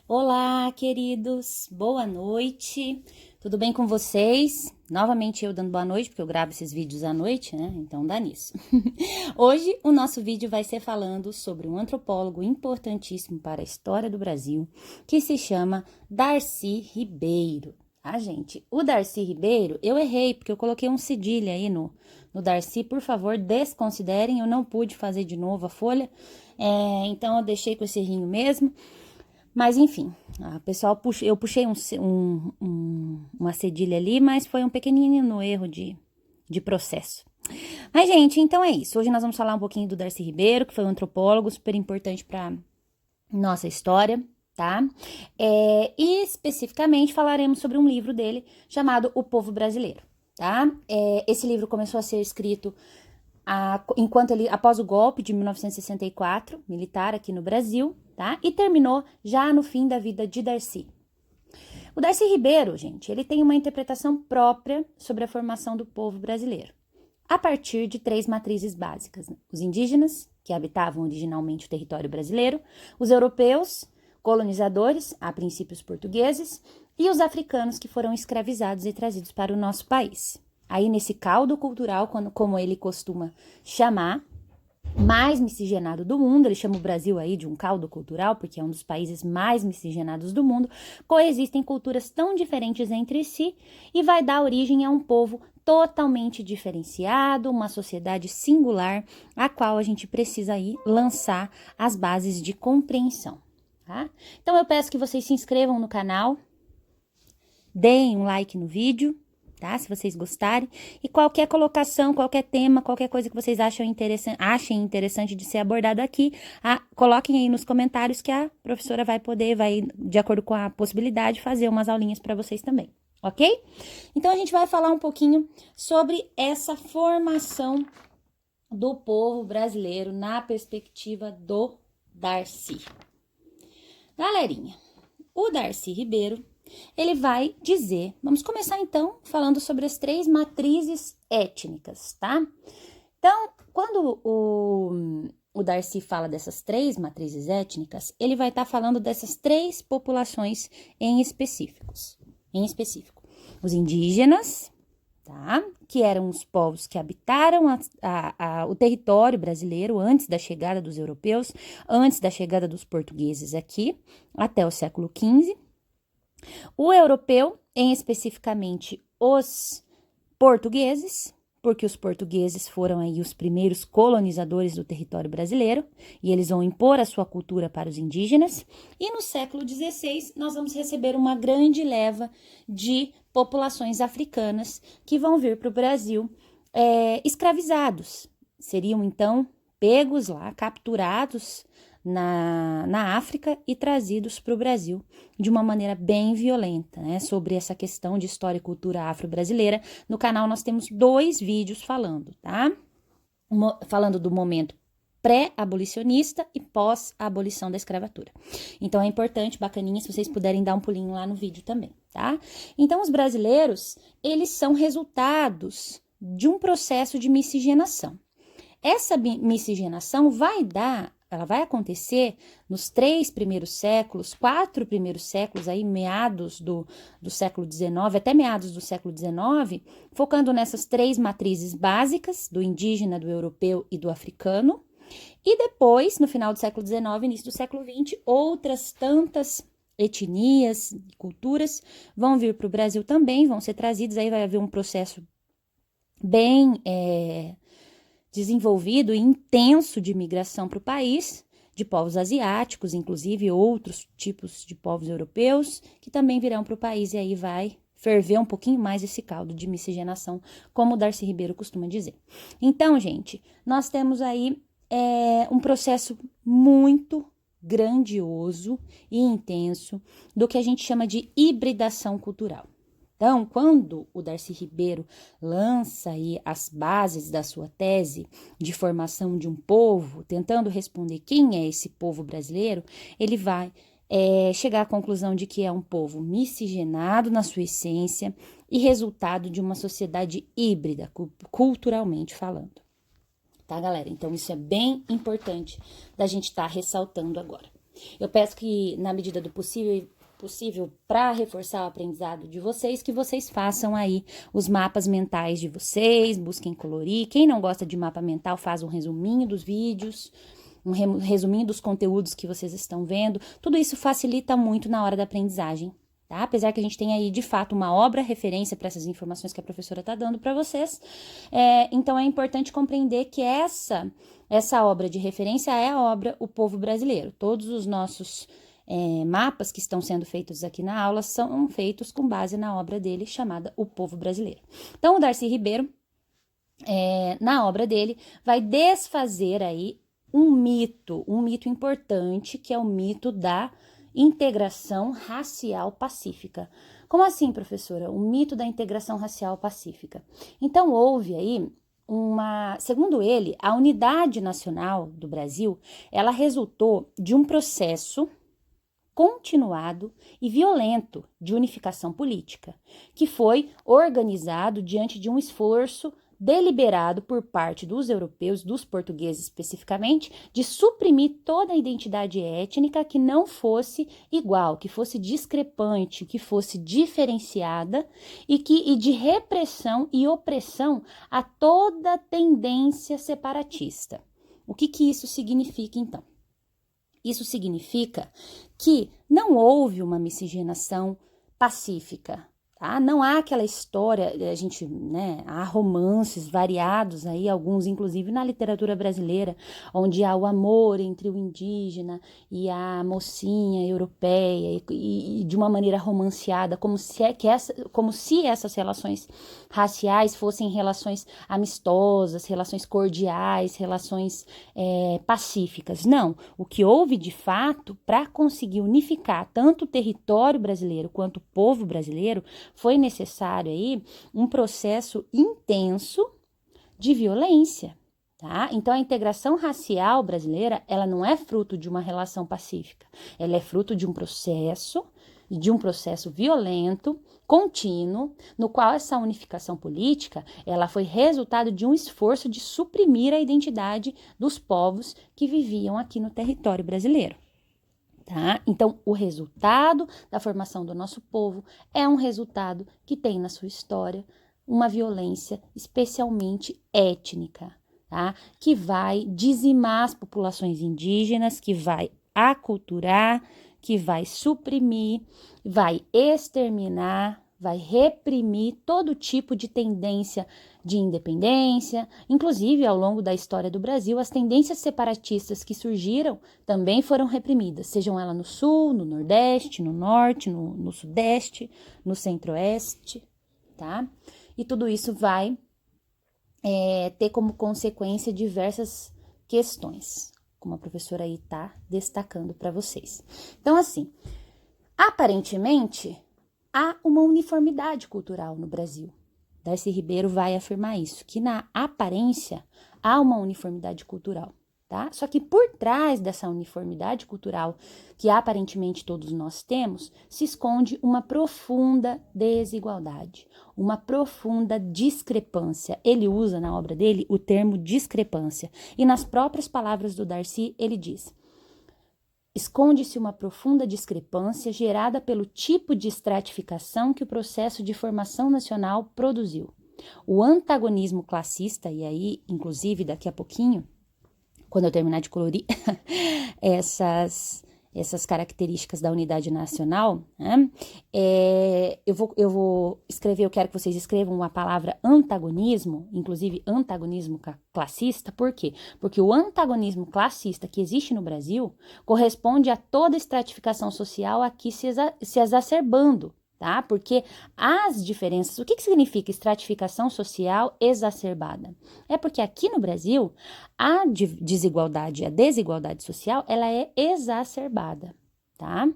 Olá, queridos, boa noite, tudo bem com vocês? Novamente eu dando boa noite, porque eu gravo esses vídeos à noite, né? Então dá nisso. Hoje o nosso vídeo vai ser falando sobre um antropólogo importantíssimo para a história do Brasil, que se chama Darcy Ribeiro, tá, gente? O Darcy Ribeiro, eu errei, porque eu coloquei um cedilha aí no Darcy, por favor, desconsiderem, eu não pude fazer de novo a folha, então eu deixei com esse errinho mesmo. Mas enfim, pessoal, eu puxei uma cedilha ali, mas foi um pequenino erro de processo. Mas, gente, então é isso. Hoje nós vamos falar um pouquinho do Darcy Ribeiro, que foi um antropólogo super importante para nossa história, tá? E especificamente falaremos sobre um livro dele chamado O Povo Brasileiro, tá? Esse livro começou a ser escrito após o golpe de 1964, militar aqui no Brasil, tá? E terminou já no fim da vida de Darcy. O Darcy Ribeiro, gente, ele tem uma interpretação própria sobre a formação do povo brasileiro, a partir de 3 matrizes básicas, né? Os indígenas, que habitavam originalmente o território brasileiro, os europeus, colonizadores, a princípio os portugueses, e os africanos que foram escravizados e trazidos para o nosso país. Aí nesse caldo cultural, como ele costuma chamar, mais miscigenado do mundo, ele chama o Brasil aí de um caldo cultural, porque é um dos países mais miscigenados do mundo, coexistem culturas tão diferentes entre si e vai dar origem a um povo totalmente diferenciado, uma sociedade singular, a qual a gente precisa aí lançar as bases de compreensão, tá? Então eu peço que vocês se inscrevam no canal, deem um like no vídeo, tá? Se vocês gostarem. E qualquer colocação, qualquer tema, qualquer coisa que vocês achem interessante de ser abordado aqui, coloquem aí nos comentários que a professora vai, de acordo com a possibilidade, fazer umas aulinhas para vocês também, ok? Então, a gente vai falar um pouquinho sobre essa formação do povo brasileiro na perspectiva do Darcy. Galerinha, o Darcy Ribeiro, ele vai dizer, vamos começar então falando sobre as 3 matrizes étnicas, tá? Então, quando o Darcy fala dessas 3 matrizes étnicas, ele vai estar falando dessas 3 populações em específico. Os indígenas, tá? Que eram os povos que habitaram o território brasileiro antes da chegada dos europeus, antes da chegada dos portugueses aqui, até o século XV. O europeu, em especificamente os portugueses, porque os portugueses foram aí os primeiros colonizadores do território brasileiro, e eles vão impor a sua cultura para os indígenas. E no século XVI, nós vamos receber uma grande leva de populações africanas que vão vir para o Brasil escravizados. Seriam, então, pegos lá, capturados na África e trazidos para o Brasil de uma maneira bem violenta, né? Sobre essa questão de história e cultura afro-brasileira. No canal nós temos 2 vídeos falando, tá? Falando do momento pré-abolicionista e pós-abolição da escravatura. Então é importante, bacaninha, se vocês puderem dar um pulinho lá no vídeo também, tá? Então os brasileiros, eles são resultados de um processo de miscigenação. Essa miscigenação ela vai acontecer nos 3 primeiros séculos, 4 primeiros séculos, aí meados do século XIX, até meados do século XIX, focando nessas 3 matrizes básicas, do indígena, do europeu e do africano. E depois, no final do século XIX, início do século XX, outras tantas etnias e culturas vão vir para o Brasil também, vão ser trazidas, aí vai haver um processo bem desenvolvido e intenso de migração para o país, de povos asiáticos, inclusive outros tipos de povos europeus, que também virão para o país, e aí vai ferver um pouquinho mais esse caldo de miscigenação, como o Darcy Ribeiro costuma dizer. Então, gente, nós temos aí um processo muito grandioso e intenso do que a gente chama de hibridação cultural. Então, quando o Darcy Ribeiro lança aí as bases da sua tese de formação de um povo, tentando responder quem é esse povo brasileiro, ele vai chegar à conclusão de que é um povo miscigenado na sua essência e resultado de uma sociedade híbrida, culturalmente falando. Tá, galera? Então, isso é bem importante da gente estar ressaltando agora. Eu peço que, na medida do possível, para reforçar o aprendizado de vocês, que vocês façam aí os mapas mentais de vocês, busquem colorir. Quem não gosta de mapa mental, faz um resuminho dos vídeos, um resuminho dos conteúdos que vocês estão vendo. Tudo isso facilita muito na hora da aprendizagem, tá? Apesar que a gente tem aí, de fato, uma obra referência para essas informações que a professora está dando para vocês. Então, é importante compreender que essa obra de referência é a obra O Povo Brasileiro. Todos os nossos mapas que estão sendo feitos aqui na aula são feitos com base na obra dele, chamada O Povo Brasileiro. Então, o Darcy Ribeiro, na obra dele, vai desfazer aí um mito importante, que é o mito da integração racial pacífica. Como assim, professora? O mito da integração racial pacífica. Então, houve aí segundo ele, a unidade nacional do Brasil, ela resultou de um processo continuado e violento de unificação política, que foi organizado diante de um esforço deliberado por parte dos europeus, dos portugueses especificamente, de suprimir toda a identidade étnica que não fosse igual, que fosse discrepante, que fosse diferenciada e de repressão e opressão a toda tendência separatista. O que isso significa, então? Isso significa que não houve uma miscigenação pacífica, tá? Não há aquela história, há romances variados aí, alguns inclusive na literatura brasileira, onde há o amor entre o indígena e a mocinha europeia e de uma maneira romanceada, como se essas relações raciais fossem relações amistosas, relações cordiais, relações pacíficas. Não, o que houve de fato para conseguir unificar tanto o território brasileiro quanto o povo brasileiro foi necessário aí um processo intenso de violência, tá? Então, a integração racial brasileira, ela não é fruto de uma relação pacífica, ela é fruto de um processo violento, contínuo, no qual essa unificação política, ela foi resultado de um esforço de suprimir a identidade dos povos que viviam aqui no território brasileiro. Tá? Então, o resultado da formação do nosso povo é um resultado que tem na sua história uma violência especialmente étnica, tá? Que vai dizimar as populações indígenas, que vai aculturar, que vai suprimir, vai exterminar, vai reprimir todo tipo de tendência de independência. Inclusive, ao longo da história do Brasil, as tendências separatistas que surgiram também foram reprimidas, sejam elas no sul, no nordeste, no norte, no sudeste, no centro-oeste, tá? E tudo isso vai ter como consequência diversas questões, como a professora aí está destacando para vocês. Então, assim, aparentemente, há uma uniformidade cultural no Brasil. Darcy Ribeiro vai afirmar isso, que na aparência há uma uniformidade cultural, tá? Só que por trás dessa uniformidade cultural que aparentemente todos nós temos, se esconde uma profunda desigualdade, uma profunda discrepância. Ele usa na obra dele o termo discrepância, e nas próprias palavras do Darcy ele diz: esconde-se uma profunda discrepância gerada pelo tipo de estratificação que o processo de formação nacional produziu. O antagonismo classista, e aí, inclusive, daqui a pouquinho, quando eu terminar de colorir essas características da unidade nacional, né? Eu vou escrever, eu quero que vocês escrevam a palavra antagonismo, inclusive antagonismo classista. Por quê? Porque o antagonismo classista que existe no Brasil corresponde a toda estratificação social aqui se exacerbando, tá? Porque as diferenças, o que significa estratificação social exacerbada? É porque aqui no Brasil a desigualdade social, ela é exacerbada, tá?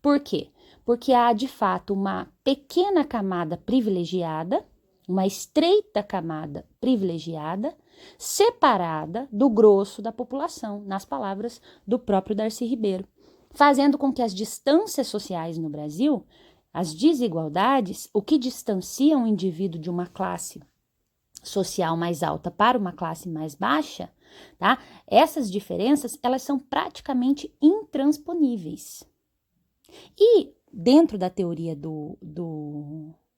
Por quê? Porque há de fato uma pequena camada privilegiada, uma estreita camada privilegiada, separada do grosso da população, nas palavras do próprio Darcy Ribeiro, fazendo com que as distâncias sociais no Brasil, as desigualdades, o que distancia um indivíduo de uma classe social mais alta para uma classe mais baixa, tá? Essas diferenças, elas são praticamente intransponíveis. E dentro da teoria do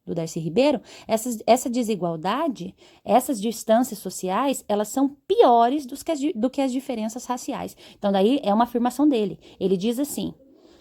Darcy Ribeiro, essa desigualdade, essas distâncias sociais, elas são piores do que as diferenças raciais. Então, daí é uma afirmação dele. Ele diz assim: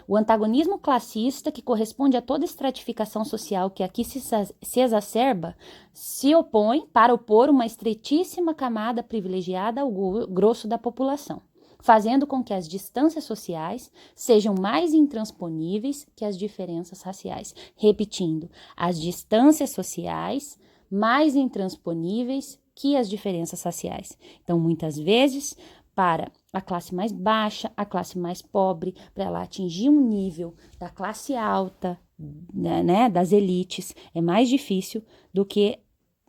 o antagonismo classista, que corresponde a toda estratificação social que aqui se exacerba, se opõe para opor uma estreitíssima camada privilegiada ao grosso da população, fazendo com que as distâncias sociais sejam mais intransponíveis que as diferenças raciais. Repetindo, as distâncias sociais mais intransponíveis que as diferenças raciais. Então, muitas vezes, para a classe mais baixa, a classe mais pobre, para ela atingir um nível da classe alta, né, das elites, é mais difícil do que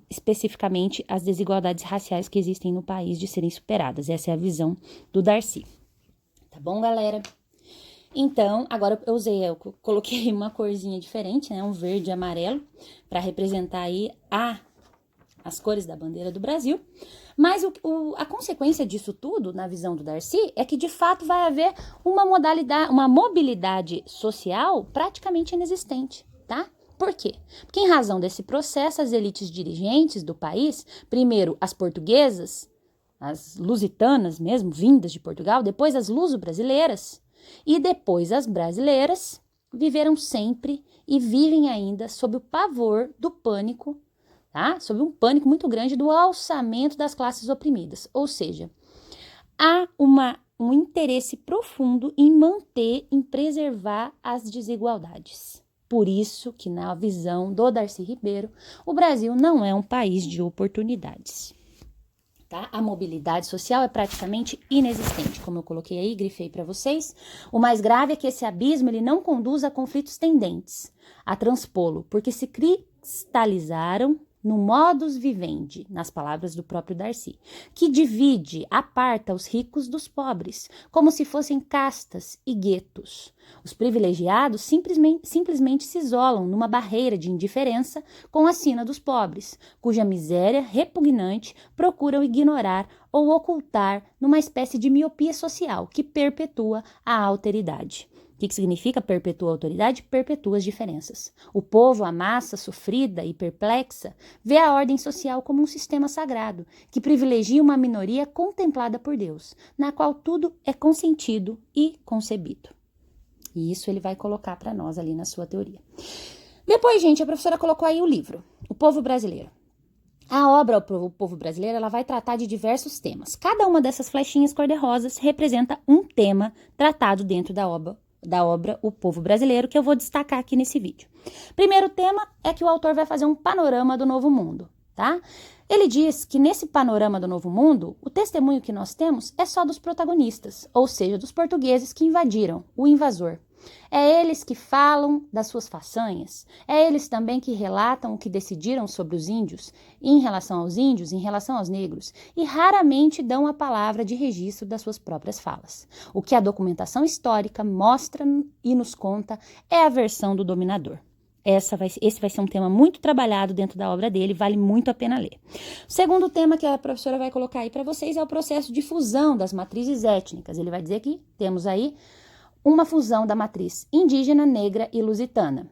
especificamente as desigualdades raciais que existem no país de serem superadas. Essa é a visão do Darcy. Tá bom, galera? Então, agora eu coloquei uma corzinha diferente, né, um verde e amarelo, para representar aí as cores da bandeira do Brasil. Mas a consequência disso tudo, na visão do Darcy, é que de fato vai haver uma mobilidade social praticamente inexistente, tá? Por quê? Porque em razão desse processo, as elites dirigentes do país, primeiro as portuguesas, as lusitanas mesmo, vindas de Portugal, depois as luso-brasileiras e depois as brasileiras, viveram sempre e vivem ainda sob o pavor do pânico, tá? Sob um pânico muito grande do alçamento das classes oprimidas. Ou seja, há um interesse profundo em manter, em preservar as desigualdades. Por isso que, na visão do Darcy Ribeiro, o Brasil não é um país de oportunidades. Tá? A mobilidade social é praticamente inexistente, como eu coloquei aí, grifei para vocês. O mais grave é que esse abismo ele não conduz a conflitos tendentes a transpô-lo, porque se cristalizaram no modus vivendi, nas palavras do próprio Darcy, que divide, aparta os ricos dos pobres, como se fossem castas e guetos. Os privilegiados simplesmente se isolam numa barreira de indiferença com a sina dos pobres, cuja miséria repugnante procuram ignorar ou ocultar numa espécie de miopia social que perpetua a alteridade. O que significa perpetua a autoridade? Perpetua as diferenças. O povo, a massa sofrida e perplexa, vê a ordem social como um sistema sagrado, que privilegia uma minoria contemplada por Deus, na qual tudo é consentido e concebido. E isso ele vai colocar para nós ali na sua teoria. Depois, gente, a professora colocou aí o livro, O Povo Brasileiro. A obra O Povo Brasileiro ela vai tratar de diversos temas. Cada uma dessas flechinhas cor-de-rosas representa um tema tratado dentro da obra O Povo Brasileiro, que eu vou destacar aqui nesse vídeo. Primeiro tema é que o autor vai fazer um panorama do Novo Mundo, tá? Ele diz que nesse panorama do Novo Mundo, o testemunho que nós temos é só dos protagonistas, ou seja, dos portugueses que invadiram, o invasor. É eles que falam das suas façanhas, é eles também que relatam o que decidiram sobre os índios, em relação aos índios, em relação aos negros, e raramente dão a palavra de registro das suas próprias falas. O que a documentação histórica mostra e nos conta é a versão do dominador. Esse vai ser um tema muito trabalhado dentro da obra dele, vale muito a pena ler. O segundo tema que a professora vai colocar aí para vocês é o processo de fusão das matrizes étnicas. Ele vai dizer que temos aí uma fusão da matriz indígena, negra e lusitana,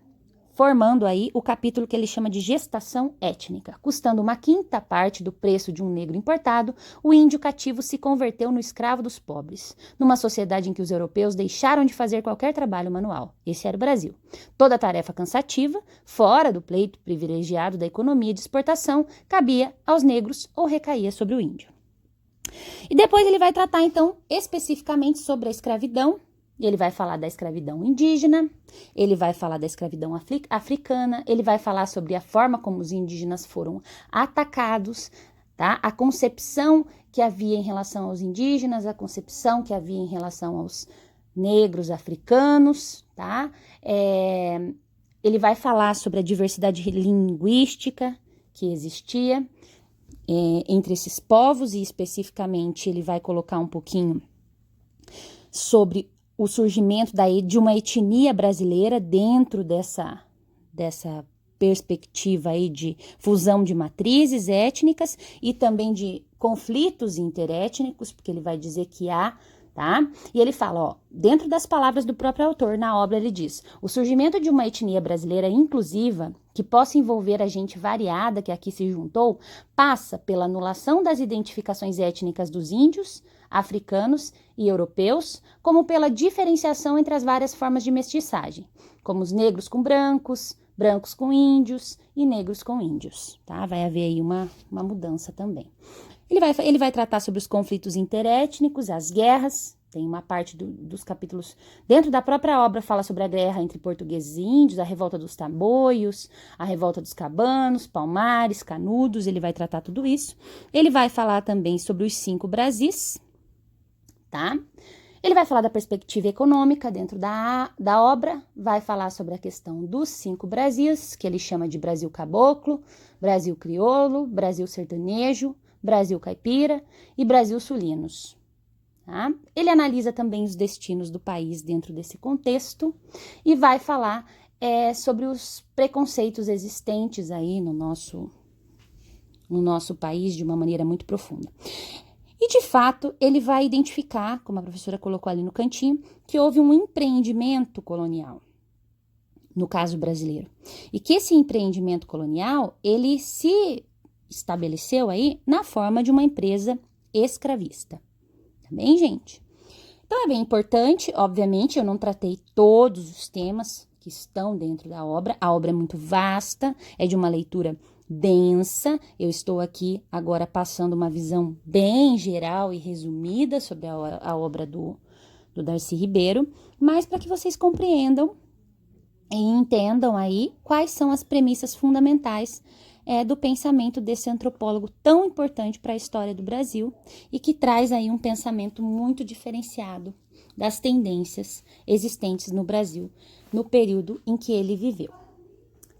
formando aí o capítulo que ele chama de gestação étnica. Custando uma quinta parte do preço de um negro importado, o índio cativo se converteu no escravo dos pobres, numa sociedade em que os europeus deixaram de fazer qualquer trabalho manual. Esse era o Brasil. Toda tarefa cansativa, fora do pleito privilegiado da economia de exportação, cabia aos negros ou recaía sobre o índio. E depois ele vai tratar, então, especificamente sobre a escravidão. Ele vai falar da escravidão indígena, ele vai falar da escravidão africana, ele vai falar sobre a forma como os indígenas foram atacados, tá? A concepção que havia em relação aos indígenas, a concepção que havia em relação aos negros africanos, tá? Ele vai falar sobre a diversidade linguística que existia entre esses povos e especificamente ele vai colocar um pouquinho sobre o surgimento de uma etnia brasileira dentro dessa perspectiva aí de fusão de matrizes étnicas e também de conflitos interétnicos, porque ele vai dizer que há, tá? E ele fala, ó, dentro das palavras do próprio autor, na obra ele diz: o surgimento de uma etnia brasileira inclusiva, que possa envolver a gente variada que aqui se juntou, passa pela anulação das identificações étnicas dos índios, africanos e europeus, como pela diferenciação entre as várias formas de mestiçagem, como os negros com brancos, brancos com índios e negros com índios, tá? Vai haver aí uma mudança também. Ele vai tratar sobre os conflitos interétnicos, as guerras. Tem uma parte dos capítulos dentro da própria obra fala sobre a guerra entre portugueses e índios, a revolta dos tamoios, a revolta dos cabanos, palmares, canudos. Ele vai tratar tudo isso. Ele vai falar também sobre os 5 Brasis, tá? Ele vai falar da perspectiva econômica dentro da obra, vai falar sobre a questão dos 5 Brasis, que ele chama de Brasil Caboclo, Brasil Crioulo, Brasil Sertanejo, Brasil Caipira e Brasil Sulinos. Tá? Ele analisa também os destinos do país dentro desse contexto e vai falar sobre os preconceitos existentes aí no nosso país de uma maneira muito profunda. E, de fato, ele vai identificar, como a professora colocou ali no cantinho, que houve um empreendimento colonial, no caso brasileiro. E que esse empreendimento colonial, ele se estabeleceu aí na forma de uma empresa escravista. Tá bem, gente? Então, é bem importante, obviamente, eu não tratei todos os temas que estão dentro da obra. A obra é muito vasta, é de uma leitura densa. Eu estou aqui agora passando uma visão bem geral e resumida sobre a obra do Darcy Ribeiro, mas para que vocês compreendam e entendam aí quais são as premissas fundamentais do pensamento desse antropólogo tão importante para a história do Brasil e que traz aí um pensamento muito diferenciado das tendências existentes no Brasil no período em que ele viveu.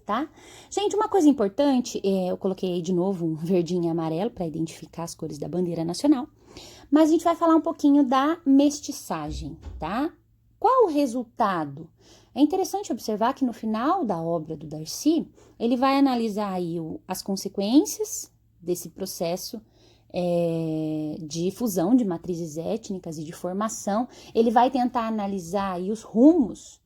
Tá? Gente, uma coisa importante, eu coloquei aí de novo um verdinho e amarelo para identificar as cores da bandeira nacional, mas a gente vai falar um pouquinho da mestiçagem, tá? Qual o resultado? É interessante observar que no final da obra do Darcy, ele vai analisar aí as consequências desse processo de fusão de matrizes étnicas e de formação. Ele vai tentar analisar aí os rumos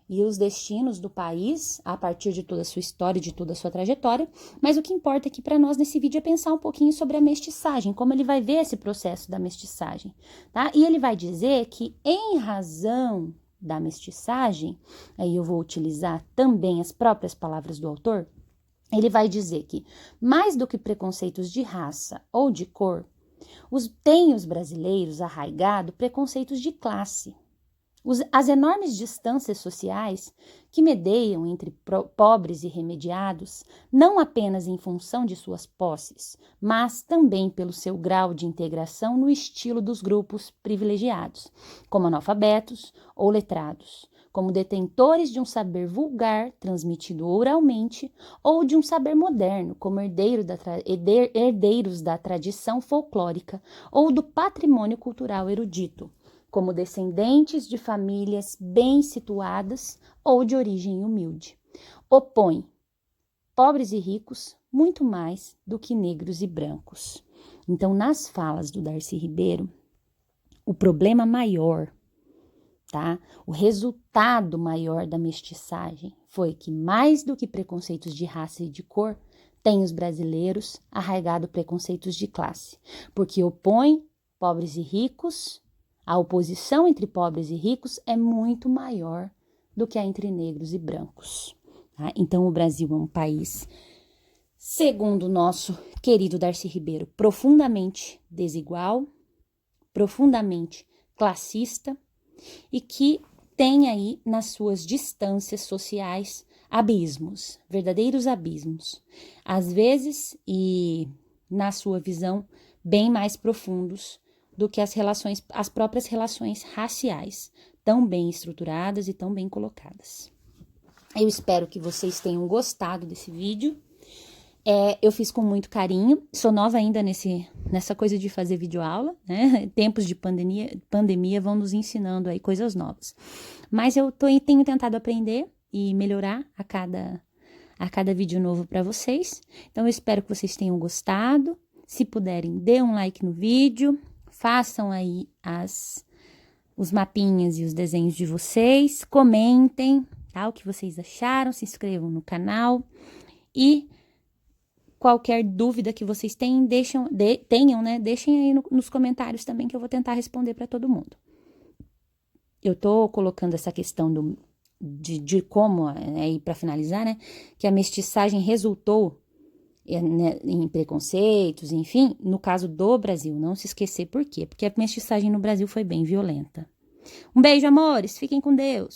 e os destinos do país a partir de toda a sua história e de toda a sua trajetória, mas o que importa aqui para nós nesse vídeo é pensar um pouquinho sobre a mestiçagem, como ele vai ver esse processo da mestiçagem, tá? E ele vai dizer que em razão da mestiçagem, aí eu vou utilizar também as próprias palavras do autor, ele vai dizer que mais do que preconceitos de raça ou de cor, tem os brasileiros arraigado preconceitos de classe. As enormes distâncias sociais que medeiam entre pobres e remediados, não apenas em função de suas posses, mas também pelo seu grau de integração no estilo dos grupos privilegiados, como analfabetos ou letrados, como detentores de um saber vulgar transmitido oralmente ou de um saber moderno, como herdeiros da tradição folclórica ou do patrimônio cultural erudito, como descendentes de famílias bem situadas ou de origem humilde. Opõe pobres e ricos muito mais do que negros e brancos. Então, nas falas do Darcy Ribeiro, o problema maior, tá? O resultado maior da mestiçagem foi que, mais do que preconceitos de raça e de cor, tem os brasileiros arraigado preconceitos de classe, porque opõe pobres e ricos. A oposição entre pobres e ricos é muito maior do que a entre negros e brancos. Tá? Então, o Brasil é um país, segundo o nosso querido Darcy Ribeiro, profundamente desigual, profundamente classista e que tem aí nas suas distâncias sociais abismos, verdadeiros abismos. Às vezes, e na sua visão, bem mais profundos do que as próprias relações raciais, tão bem estruturadas e tão bem colocadas. Eu espero que vocês tenham gostado desse vídeo. Eu fiz com muito carinho, sou nova ainda nessa coisa de fazer videoaula, né? Tempos de pandemia vão nos ensinando aí coisas novas. Mas eu tenho tentado aprender e melhorar a cada vídeo novo para vocês. Então eu espero que vocês tenham gostado. Se puderem, dê um like no vídeo, façam aí os mapinhas e os desenhos de vocês, comentem, tá? O que vocês acharam, se inscrevam no canal e qualquer dúvida que vocês tenham, né? Deixem aí nos comentários também que eu vou tentar responder para todo mundo. Eu tô colocando essa questão de como, aí para finalizar, né? Que a mestiçagem resultou né, em preconceitos, enfim, no caso do Brasil. Não se esquecer por quê? Porque a mestiçagem no Brasil foi bem violenta. Um beijo, amores. Fiquem com Deus.